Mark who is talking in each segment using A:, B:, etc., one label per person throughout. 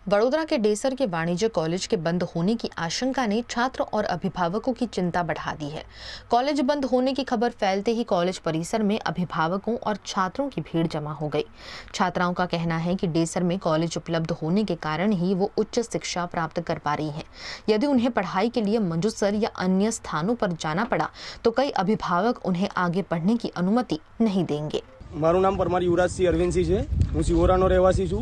A: वडोदरा के डेसर के वाणिज्य कॉलेज के बंद होने की आशंका ने छात्र और अभिभावकों की चिंता बढ़ा दी है। कॉलेज बंद होने की खबर फैलते ही कॉलेज परिसर में अभिभावकों और छात्रों की भीड़ जमा हो गई। छात्राओं का कहना है कि डेसर में कॉलेज उपलब्ध होने के कारण ही वो उच्च शिक्षा प्राप्त कर पा रही हैं। यदि उन्हें पढ़ाई के लिए मंजूसर या अन्य स्थानों पर जाना पड़ा तो कई अभिभावक उन्हें आगे बढ़ने की अनुमति नहीं देंगे।
B: મારું નામ પરમાર યુવરાજસિંહ અરવિંદસિંહ છે। હું સિહોરાનો રહેવાસી છું।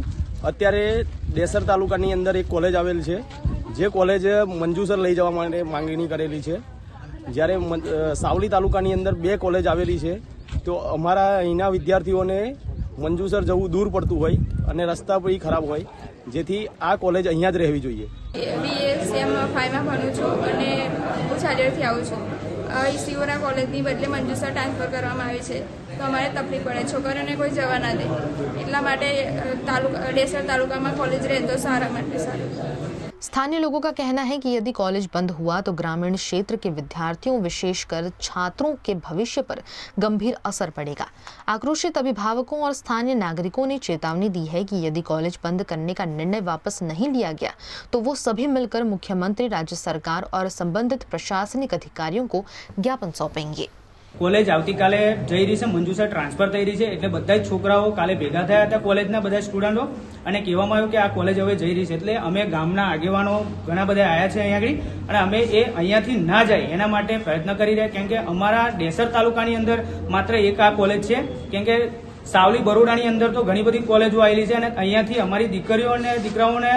B: અત્યારે ડેસર તાલુકાની અંદર એક કોલેજ આવેલ છે, જે કોલેજ મંજૂસર લઈ જવા માટે માંગણી કરેલી છે। જ્યારે સાવલી તાલુકાની અંદર બે કોલેજ આવેલી છે, તો અમારા અહીંના વિદ્યાર્થીઓને મંજૂસર જવું દૂર પડતું હોય અને રસ્તા પણ ખરાબ હોય, જેથી આ કોલેજ અહીંયા જ રહેવી જોઈએ।
C: BSM 5 માં ભણું છું અને હું છાડિયાથી આવું છું। સિહોરા કોલેજની બદલે મંજૂસર ટ્રાન્સફર કરવામાં આવી છે, તો અમારે તકલીફ પડે, છોકરીઓને કોઈ જવા ના દે, એટલા માટે ડેસર તાલુકામાં કોલેજ રહે તો સારા માટે સારું।
A: स्थानीय लोगों का कहना है कि यदि कॉलेज बंद हुआ तो ग्रामीण क्षेत्र के विद्यार्थियों विशेषकर छात्रों के भविष्य पर गंभीर असर पड़ेगा। आक्रोशित अभिभावकों और स्थानीय नागरिकों ने चेतावनी दी है कि यदि कॉलेज बंद करने का निर्णय वापस नहीं लिया गया तो वो सभी मिलकर मुख्यमंत्री, राज्य सरकार और संबंधित प्रशासनिक अधिकारियों को ज्ञापन सौंपेंगे।
D: કોલેજ આવતીકાલે જઈ રહી છે, મંજૂસર ટ્રાન્સફર થઈ રહી છે, એટલે બધા જ છોકરાઓ કાલે ભેગા થયા હતા કોલેજના બધા સ્ટુડન્ટો, અને કહેવામાં આવ્યું કે આ કોલેજ હવે જઈ રહી છે। એટલે અમે ગામના આગેવાનો ઘણા બધા આવ્યા છે અહીંયા આગળ, અને અમે એ અહીંયાથી ના જાય એના માટે પ્રયત્ન કરી રહ્યા, કેમ કે અમારા ડેસર તાલુકાની અંદર માત્ર એક આ કોલેજ છે, કેમ કે સાવલી બરોડાની અંદર તો ઘણી બધી કોલેજો આવેલી છે, અને અહીંયાથી અમારી દીકરીઓ અને દીકરાઓને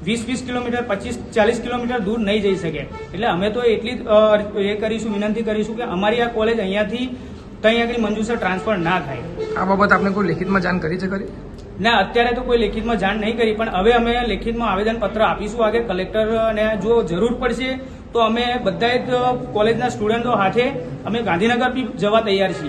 D: 20 કિલોમીટર 25-40 કિલોમીટર દૂર નહીં જઈ શકે। એટલે અમે તો એટલી એ કરીશું, વિનંતી કરીશું કે અમારી આ કોલેજ અહીંયાથી ત્યાં આગળ મંજૂસર ટ્રાન્સફર ના થાય।
E: આ બાબત આપણે કોઈ લેખિતમાં જાણ કરી છે ખરી?
D: ના, અત્યારે તો કોઈ લેખિતમાં જાણ નહીં કરી, પણ હવે અમે લેખિતમાં આવેદનપત્ર આપીશું આગળ કલેક્ટરને। જો જરૂર પડશે તો અમે બધા જ કોલેજના સ્ટુડન્ટો સાથે અમે ગાંધીનગર બી જવા તૈયાર છીએ।